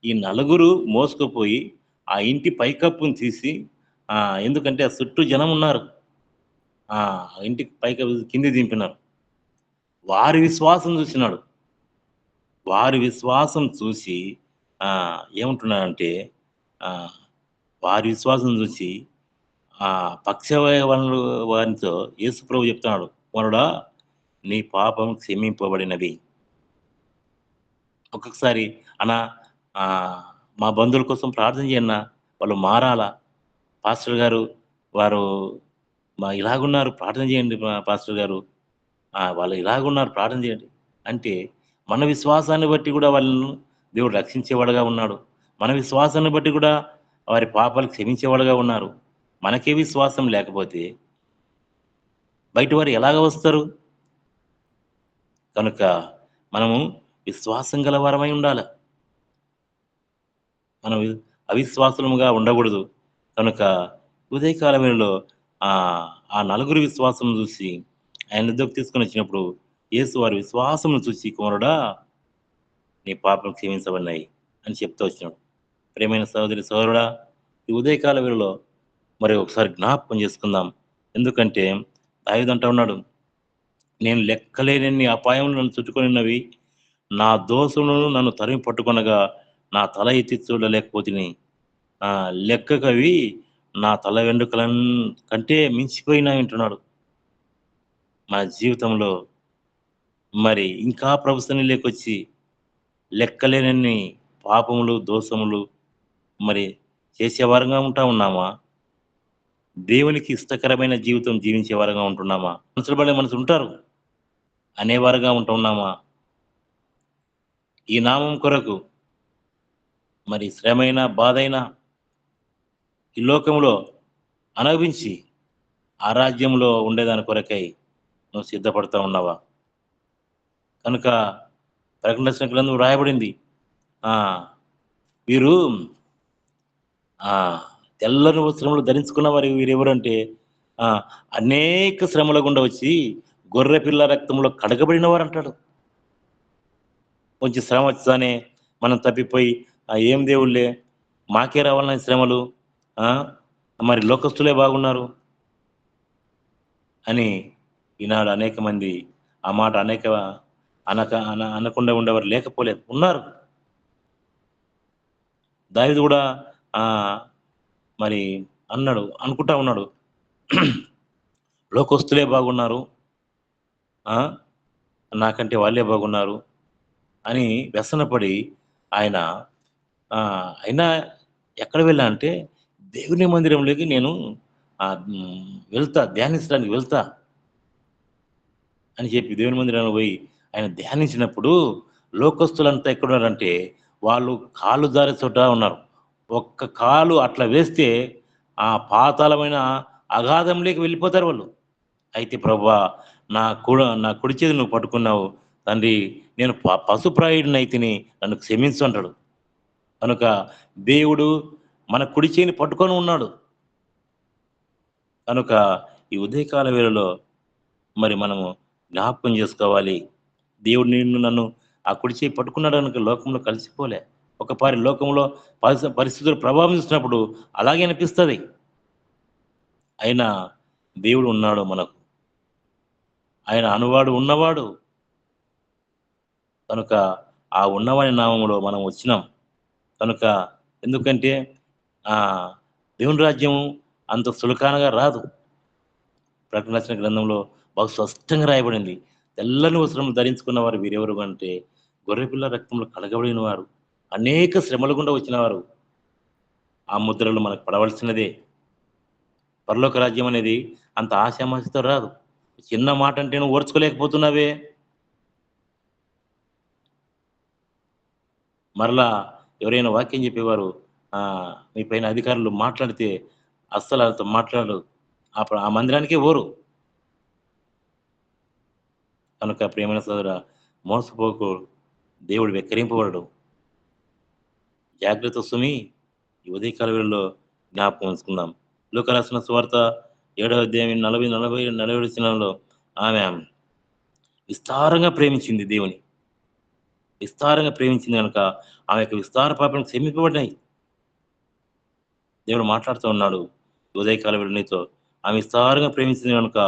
ఈ నలుగురు మోసుకుపోయి ఆ ఇంటి పైకప్పుని తీసి ఎందుకంటే ఆ చుట్టూ జనమున్నారు. ఆ ఇంటికి పైకప్పు కిందకి దింపినారు. వారి విశ్వాసం చూసినాడు. వారి విశ్వాసం చూసి ఏమంటున్నాడంటే ఆహ్, వారి విశ్వాసం చూసి పక్షవాయువులు వారితో యేసుప్రభు చెప్తున్నాడు. "కుమారుడా నీ పాపం క్షమింపబడినది." ఒక్కొక్కసారి అన్నా ఆహ్, మా బంధువుల కోసం ప్రార్థన చేయన్నా, వాళ్ళు మారాలా. పాస్టర్ గారు వారు ఇలాగున్నారు ప్రార్థన చేయండి పాస్టర్ గారు. వాళ్ళు ఇలాగున్నారు ప్రార్థన చేయండి. అంటే మన విశ్వాసాన్ని బట్టి కూడా వాళ్ళను దేవుడు రక్షించేవాడుగా ఉన్నాడు. మన విశ్వాసాన్ని బట్టి కూడా వారి పాపాలు క్షమించేవాడుగా ఉన్నారు. మనకే విశ్వాసం లేకపోతే బయట వారు ఎలాగ వస్తారు? కనుక మనము విశ్వాసం గల వారమై ఉండాల. మనం అవిశ్వాసులముగా ఉండకూడదు. కనుక ఉదయకాల వేళలో ఆ నలుగురి విశ్వాసం చూసి ఆయన యొద్దకు తీసుకొనొచ్చినప్పుడు యేసు వారి విశ్వాసమును చూసి, "కుమారుడా నీ పాపం క్షమించబడినాయి అని చెప్తూ వచ్చినాడు. ప్రియమైన సహోదరి సహోదరుడా, ఈ ఉదయకాల వేళలో మరి ఒకసారి జ్ఞాపకం చేసుకుందాం. ఎందుకంటే దావీదు అంటా ఉన్నాడు, నేను లెక్కలేనన్ని అపాయములు నన్ను చుట్టుకొనున్నవి. నా దోషములను నన్ను తరిమి పట్టుకొనగా నా తల ఎత్తి చూడలేకపోతిని. లెక్కకవి నా తల వెంట్రుకలన్ కంటే మించిపోయినాయి అంటున్నాడు. మన జీవితంలో మరి ఇంకా ప్రభు సన్నిధిలోకొచ్చి లెక్కలేనన్ని పాపములు, దోషములు మరి చేసేవారుగా ఉంటా ఉన్నామా? దేవునికి ఇష్టకరమైన జీవితం జీవించే వారుగా ఉంటున్నామా? మనుషులు పడే మనుషులు ఉంటారు. అనేవారుగా ఉంటున్నామా? ఈ నామం కొరకు మరి శ్రమైన, బాధైన ఈ లోకంలో అనుభవించి ఆ రాజ్యంలో ఉండేదాని కొరకై నువ్వు సిద్ధపడతా ఉన్నావా? కనుక ప్రకటన గ్రంథం రాయబడింది. ఆ! వీరు ఆ! తెల్లని వస్త్రములు ధరించుకున్న వారు వీరెవరంటే ఆహ్, అనేక శ్రమల గుండా వచ్చి గొర్రె పిల్ల రక్తంలో కడగబడిన వారంటాడు. కొంచెం శ్రమ వచ్చగానే మనం తప్పిపోయి ఏం దేవుళ్ళే మాకే రావాలన్న ఈ శ్రమలు. ఆ! మరి లోకస్తులే బాగున్నారు అని ఈనాడు అనేక మంది ఆ మాట అనకుండా ఉండేవారు లేకపోలేదు. ఉన్నారు. దావీదు గూడా ఆహ్, మరి అనుకుంటా ఉన్నాడు. లోకస్తులే బాగున్నారు. ఆ! నాకంటే వాళ్ళే బాగున్నారు అని వ్యసనపడి ఆయన అయినా ఎక్కడ వెళ్ళా అంటే దేవుని మందిరంలోకి నేను వెళ్తా ధ్యానించడానికి వెళ్తా అని చెప్పి దేవుని మందిరానికి పోయి ఆయన ధ్యానించినప్పుడు లోకస్తులంతా ఎక్కడున్నారంటే వాళ్ళు కాళ్ళు జారే చోట ఉన్నారు. ఒక్క కాలు అట్లా వేస్తే ఆ పాతాళమైన అగాధంలోకి వెళ్ళిపోతారు వాళ్ళు. అయితే ప్రభువా నా కుడి చేతి నువ్వు పట్టుకున్నావు. తండ్రి నేను పశుప్రాయుడినైతిని నన్ను క్షమించు అంటాడు. కనుక దేవుడు మన కుడి చేయిని పట్టుకొని ఉన్నాడు. కనుక ఈ ఉదయకాల వేళలో మరి మనము జ్ఞాపకం చేసుకోవాలి. దేవుడు నన్ను ఆ కుడి చేయి పట్టుకున్నాడు గనుక లోకంలో కలిసిపోలే. ఒకపారి లోకంలో పరిస్థితులు ప్రభావం చూసినప్పుడు అలాగే అనిపిస్తది. అయినా దేవుడు ఉన్నాడు మనకు. ఆయన అనువాడు ఉన్నవాడు. కనుక ఆ ఉన్నవాని నామములో మనం వచ్చినాం. కనుక ఎందుకంటే ఆహ్, దేవుని రాజ్యం అంత సులకానగా రాదు. ప్రకటన గ్రంథంలో బహు స్పష్టంగా రాయబడింది. తెల్లని వస్త్రములు ధరించుకున్న వారు వీరెవరు అంటే గొర్రెపిల్ల రక్తంలో కడగబడిన వారు. అనేక శ్రమల గుండా వచ్చినవారు. ఆ ముద్రలు మనకు పడవలసినదే. పరలోక రాజ్యం అనేది అంత ఆషామాషీతో రాదు. చిన్న మాట అంటే నువ్వు ఓర్చుకోలేకపోతున్నావే. మరలా ఎవరైనా వాక్యం చెప్పేవారు మీ పైన అధికారులు మాట్లాడితే అస్సలు ఆళ్ళతో మాట్లాడరు. ఆ మందిరానికే పోరు. కనుక ప్రియమైన సోదరా మోసపోకు. దేవుడు వెక్కిరింపబడడు. జాగ్రత్త సుమి. ఈ ఉదయకాల వేళల్లో జ్ఞాపకం ఉంచుకుందాం. లూకా రాసిన సువార్త 7వ అధ్యాయం 40 వచనంలో ఆమె విస్తారంగా ప్రేమించింది దేవుని. విస్తారంగా ప్రేమించింది గనుక ఆమె యొక్క విస్తార పాపములు క్షమింపబడినాయి. దేవుడు మాట్లాడుతూ ఉన్నాడు. ఈ ఉదయకాల వేళ నీతో. ఆమె విస్తారంగా ప్రేమించింది గనుక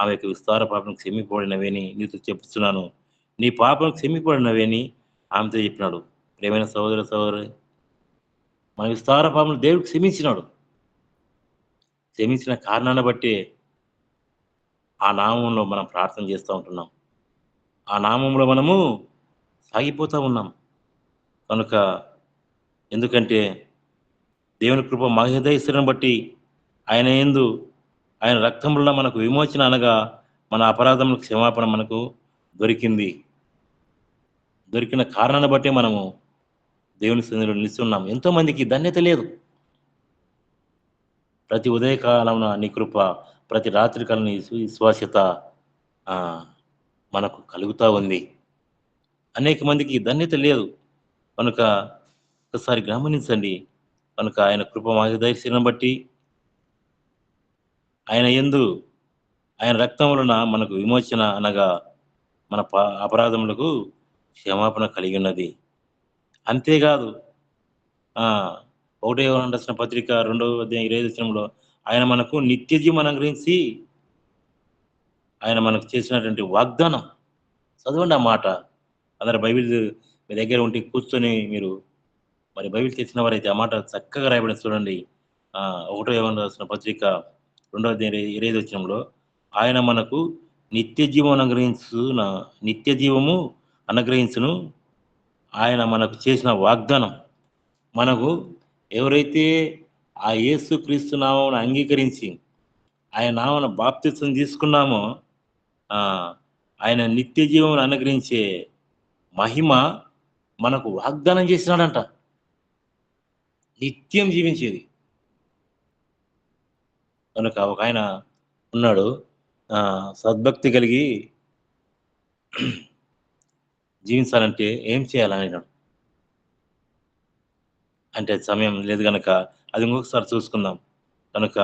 ఆమె యొక్క విస్తార పాపం క్షమింపబడినవని నీతో చెప్తున్నాను. నీ పాపం క్షమింపబడినవని ఆమెతో చెప్పినాడు. ప్రియమైన సహోదర సహోదరి మన విస్తార పాపములు దేవుడు క్షమించినాడు. క్షమించిన కారణాన్ని బట్టే ఆ నామంలో మనం ప్రార్థన చేస్తా ఉంటున్నాం. ఆ నామంలో మనము సాగిపోతా ఉన్నాం. కనుక ఎందుకంటే దేవుని కృప మహదైశ్వర్యం బట్టి ఆయన యందు ఆయన రక్తం వలన మనకు విమోచన అనగా మన అపరాధములకు క్షమాపణ మనకు దొరికింది. దొరికిన కారణాన్ని బట్టే మనము దేవుని సన్నిధిలో నిలుస్తున్నాం. ఎంతో మందికి ధన్యత లేదు. ప్రతి ఉదయకాలమున నీ కృప, ప్రతి రాత్రి కాలం నీ విశ్వాస్యత ఆహ్, మనకు కలుగుతా ఉంది. అనేక మందికి ధన్యత లేదు. కనుక ఒకసారి గమనించండి. కనుక ఆయన కృప మహదైశ్వర్యం బట్టి ఆయన యందు ఆయన రక్తం వలన మనకు విమోచన అనగా మన అపరాధములకు క్షమాపణ కలిగి ఉన్నది. అంతేకాదు ఆ! 1 యోహాను రాసిన పత్రిక 2వ అధ్యాయం 25 వచనంలో ఆయన మనకు నిత్య జీవం అనుగ్రహించి ఆయన మనకు చేసినటువంటి వాగ్దానం. చదవండి ఆ మాట. అందరు బైబిల్ మీ దగ్గర ఉంటే కూర్చొని మీరు మరి బైబిల్ తెచ్చిన వారైతే ఆ మాట చక్కగా రాయబడింది చూడండి. 1 యోహాను రాసిన పత్రిక 2వ అధ్యాయం 25 వచనంలో ఆయన మనకు నిత్య జీవం నిత్య జీవము అనుగ్రహించును. ఆయన మనకు చేసిన వాగ్దానం. మనకు ఎవరైతే ఆ యేసుక్రీస్తు నామమున అంగీకరించి, ఆయన నామమున బాప్తిసం తీసుకున్నామో ఆయన నిత్య జీవమును అనుగ్రహించే మహిమ మనకు వాగ్దానం చేసినాడంట. నిత్యం జీవించేది. కనుక ఒకాయన ఉన్నాడు. సద్భక్తి కలిగి జీవించాలంటే ఏం చేయాలనేనాడు. అంటే సమయం లేదు గనక అది ఇంకొకసారి చూసుకుందాం. కనుక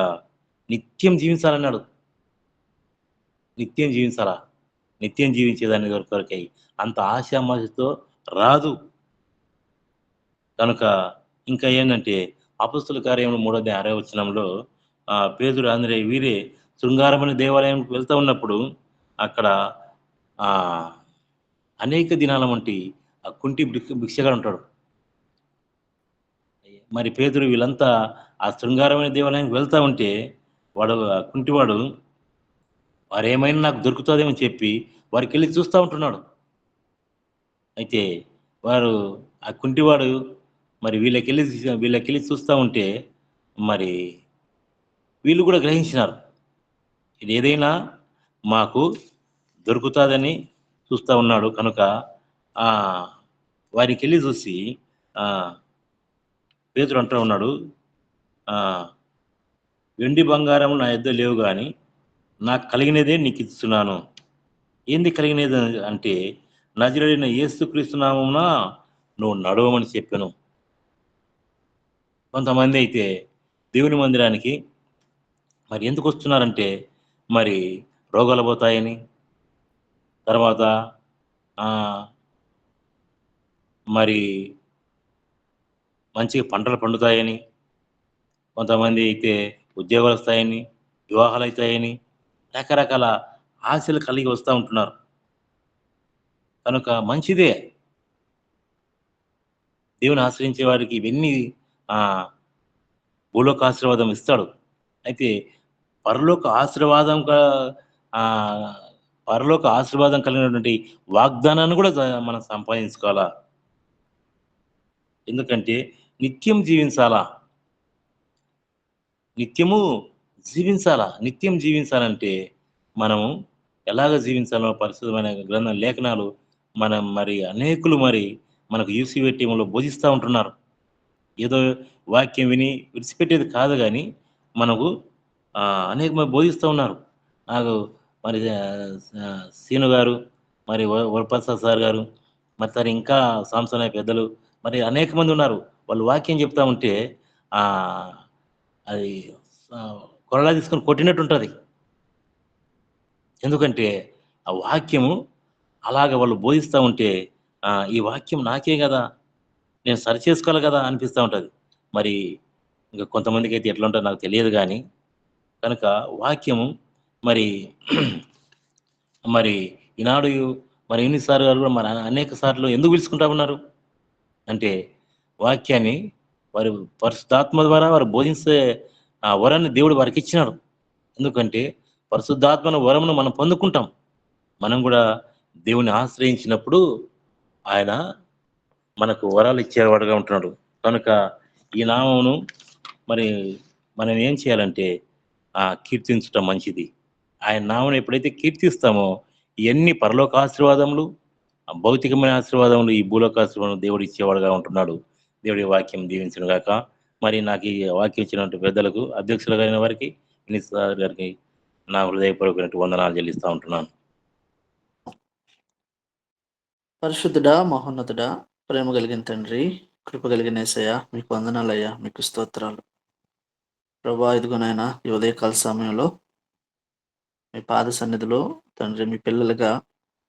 నిత్యం జీవించాలన్నాడు. నిత్యం జీవించాలా? నిత్యం జీవించేదాని కొరకై అంత ఆషామాషీతో రాదు. కనుక ఇంకా ఏందంటే అపొస్తలుల కార్యములు 3వ అధ్యాయం 6వ వచనంలో పేతురు, అంద్రెయ వీరే శృంగారమనే దేవాలయంకి వెళ్తా ఉన్నప్పుడు అక్కడ ఆహ్, అనేక దినాల వంటి ఆ కుంటి భిక్షగాడు ఉంటాడు. మరి పేతురు వీళ్ళంతా ఆ శృంగారమైన దేవాలయానికి వెళ్తా ఉంటే వాడు ఆ కుంటివాడు వారేమైనా నాకు దొరుకుతదేమో అని చెప్పి వారికెళ్ళి చూస్తా ఉంటున్నాడు. అయితే వారు ఆ కుంటివాడు మరి వీళ్ళకెళ్ళి చూస్తా ఉంటే మరి వీళ్ళు కూడా గ్రహించినారు. ఇదేదైనా మాకు దొరుకుతాదని చూస్తా ఉన్నాడు. కనుక వారికెళ్ళి చూసి పేతురు అంటూ ఉన్నాడు, వెండి బంగారం నా యొద్ద లేవు గాని నాకు కలిగినదే నీకు ఇస్తున్నాను. ఏంది కలిగినది అంటే నజరేయుడైన యేసుక్రీస్తు నామమున నువ్వు నడవమని చెప్పాను. కొంతమంది అయితే దేవుని మందిరానికి మరి ఎందుకు వస్తున్నారంటే మరి రోగాలు పోతాయని, తర్వాత మరి మంచిగా పంటలు పండుతాయని, కొంతమంది అయితే ఉద్యోగాలు వస్తాయని, వివాహాలు అవుతాయని రకరకాల ఆశలు కలిగి వస్తూ ఉంటున్నారు. కనుక మంచిదే. దేవుని ఆశ్రయించే వారికి ఇవన్నీ భూలోక ఆశీర్వాదం ఇస్తాడు. అయితే పరలోక ఆశీర్వాదం ఆహ్, పరలోక ఆశీర్వాదం కలిగినటువంటి వాగ్దానాన్ని కూడా మనం సంపాదించుకోవాలా. ఎందుకంటే నిత్యం జీవించాలా. నిత్యము జీవించాలా. నిత్యం జీవించాలంటే మనము ఎలాగ జీవించాలో పరిశుద్ధమైన గ్రంథం లేఖనాలు మనం మరి అనేకులు మరి మనకు యూసీవై టీంలో బోధిస్తా ఉంటున్నారు. ఏదో వాక్యం విని విడిచిపెట్టేది కాదు గానీ, మనకు అనేక మంది బోధిస్తూ ఉన్నారు. నాకు మరి సీను గారు, మరి వరప్రసాద్ సార్ గారు, మరి ఇంకా సాంసన్ అనే పెద్దలు, మరి అనేక మంది ఉన్నారు. వాళ్ళు వాక్యం చెప్తా ఉంటే అది కొరడా తీసుకొని కొట్టినట్టుంటది. ఎందుకంటే, ఆ వాక్యము అలాగ వాళ్ళు బోధిస్తా ఉంటే, ఈ వాక్యం నాకే గదా! నేను సరిచేసుకోవాలి గదా! అనిపిస్తా ఉంటది. మరి ఇంక కొంతమందికైతే ఎట్లుంటదో నాకు తెలియదు గానీ, కనుక వాక్యము మరి మరి ఈనాడు మరి యూనిస్ సార్ గారు కూడా మరి అనేక సార్లు ఎందుకు పిలుచుకుంటా ఉన్నారు? అంటే వాక్యాన్ని వారు పరిశుద్ధాత్మ ద్వారా వారు బోధించే ఆ వరాన్ని దేవుడు వారికిచ్చినాడు. ఎందుకంటే పరిశుద్ధాత్మను వరమును మనం పొందుకుంటాం. మనం గూడా దేవుని ఆశ్రయించినప్పుడు ఆయన మనకు వరాలు ఇచ్చేవాడుగా ఉంటున్నాడు. కనుక ఈ నామమును మరి మనం ఏం చేయాలంటే కీర్తించటం మంచిది. ఆయన నామమును ఎప్పుడైతే కీర్తిస్తామో ఇయన్నీ పరలోక ఆశీర్వాదములు, భౌతికమైన ఆశీర్వాదములు, ఈ భూలోక ఆశీర్వాదం దేవుడు ఇచ్చేవాడుగా ఉంటున్నాడు. దేవుడి వాక్యం దీవించును గాక. మరి నాకు ఈ వాక్యం ఇచ్చినటువంటి పెద్దలకు, అధ్యక్షులుగా వారికి, సార్ గారికి నా హృదయపూర్వకమైనటువంటి వందనాలు చెల్లిస్తా ఉంటున్నాను. పరిశుద్ధుడా, మహోన్నతుడా, ప్రేమ కలిగిన తండ్రి, కృప కలిగిన యేసయ్య, మీకు వందనాలయ్యా, మీకు స్తోత్రాలు. ప్రభా, ఇదిగోనైనా ఈ ఉదయకాల సమయంలో మీ పాద సన్నిధిలో తండ్రి మీ పిల్లలుగా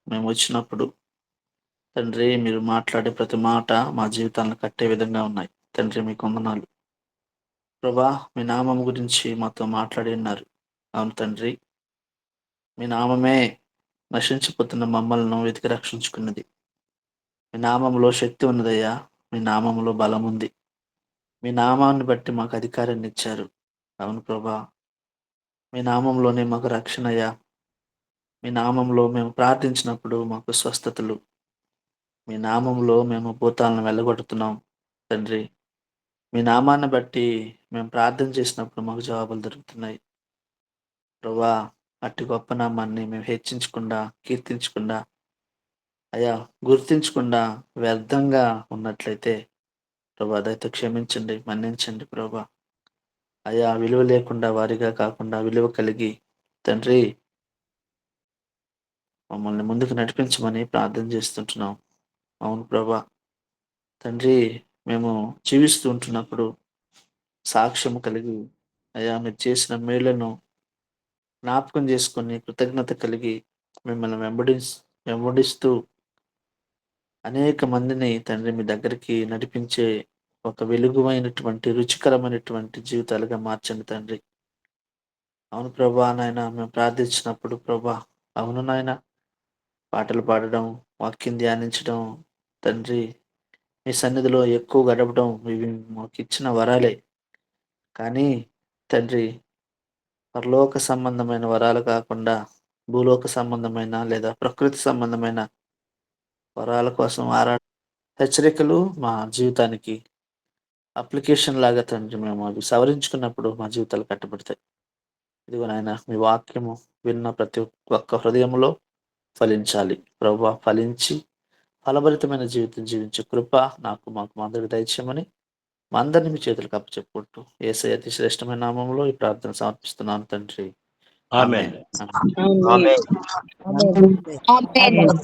మేము వచ్చినప్పుడు తండ్రి మీరు మాట్లాడే ప్రతి మాట మా జీవితాలను కట్టే విధంగా ఉన్నాయి. తండ్రి మీకు వందనాలు. ప్రభా మీ నామం గురించి మాతో మాట్లాడి ఉన్నారు. అవును తండ్రి, మీ నామమే నశించిపోతున్న మమ్మల్ని వెతికి రక్షించుకున్నది. మీ నామంలో శక్తి ఉన్నదయ్యా, మీ నామంలో బలం ఉంది. మీ నామాన్ని బట్టి మాకు అధికారాన్ని ఇచ్చారు. అవును ప్రభా, మీ నామంలోనే మాకు రక్షణ అయ్యా. మీ నామంలో మేము ప్రార్థించినప్పుడు మాకు స్వస్థతలు, మీ నామంలో మేము భూతాలను వెళ్ళగొడుతున్నాం తండ్రి. మీ నామాన్ని బట్టి మేము ప్రార్థన చేసినప్పుడు మాకు జవాబులు దొరుకుతున్నాయి. ప్రభా అట్టి గొప్ప నామాన్ని మేము హెచ్చించకుండా, కీర్తించకుండా, అయ్యా గుర్తించకుండా వ్యర్థంగా ఉన్నట్లయితే ప్రభా దయతో క్షమించండి, మన్నించండి ప్రభా. అయ్యా విలువ లేకుండా వారిగా కాకుండా విలువ కలిగి తండ్రి మమ్మల్ని ముందుకు నడిపించమని ప్రార్థన చేస్తుంటున్నాం. అవును ప్రభా తండ్రి, మేము జీవిస్తూ ఉంటున్నప్పుడు సాక్ష్యము కలిగి అయ్యా మీరు చేసిన మేళ్లను జ్ఞాపకం చేసుకొని కృతజ్ఞత కలిగి మిమ్మల్ని వెంబడిస్తూ అనేక మందిని తండ్రి మీ దగ్గరికి నడిపించే ఒక వెలుగుమైనటువంటి రుచికరమైనటువంటి జీవితాలుగా మార్చండి తండ్రి. అవును ప్రభా నాయన, మేము ప్రార్థించినప్పుడు ప్రభా, అవును నాయన, పాటలు పాడడం, వాక్యం ధ్యానించడం తండ్రి, మీ సన్నిధిలో ఎక్కువ గడపడం ఇవి మాకు ఇచ్చిన వరాలే. కానీ తండ్రి, పరలోక సంబంధమైన వరాలు కాకుండా భూలోక సంబంధమైన లేదా ప్రకృతి సంబంధమైన వరాల కోసం హెచ్చరికలు మా జీవితానికి అప్లికేషన్ లాగా తండ్రి మేము అవి సవరించుకున్నప్పుడు మా జీవితాలు కట్టబడతాయి. ఇదిగో నాయన, మీ వాక్యము విన్న ప్రతి ఒక్క హృదయంలో ఫలించాలి ప్రభువా. ఫలించి ఫలభరితమైన జీవితం జీవించే కృప మాకు అందరికి దయచేయమని మా అందరిని మీ చేతులకు అప్పచెప్పుకుంటూ యేసయ్య అతి శ్రేష్టమైన నామంలో ఈ ప్రార్థన సమర్పిస్తున్నాను తండ్రి. ఆమేన్. ఆమేన్. ఆమేన్. ఆమేన్. ఆమేన్. ఆమేన్.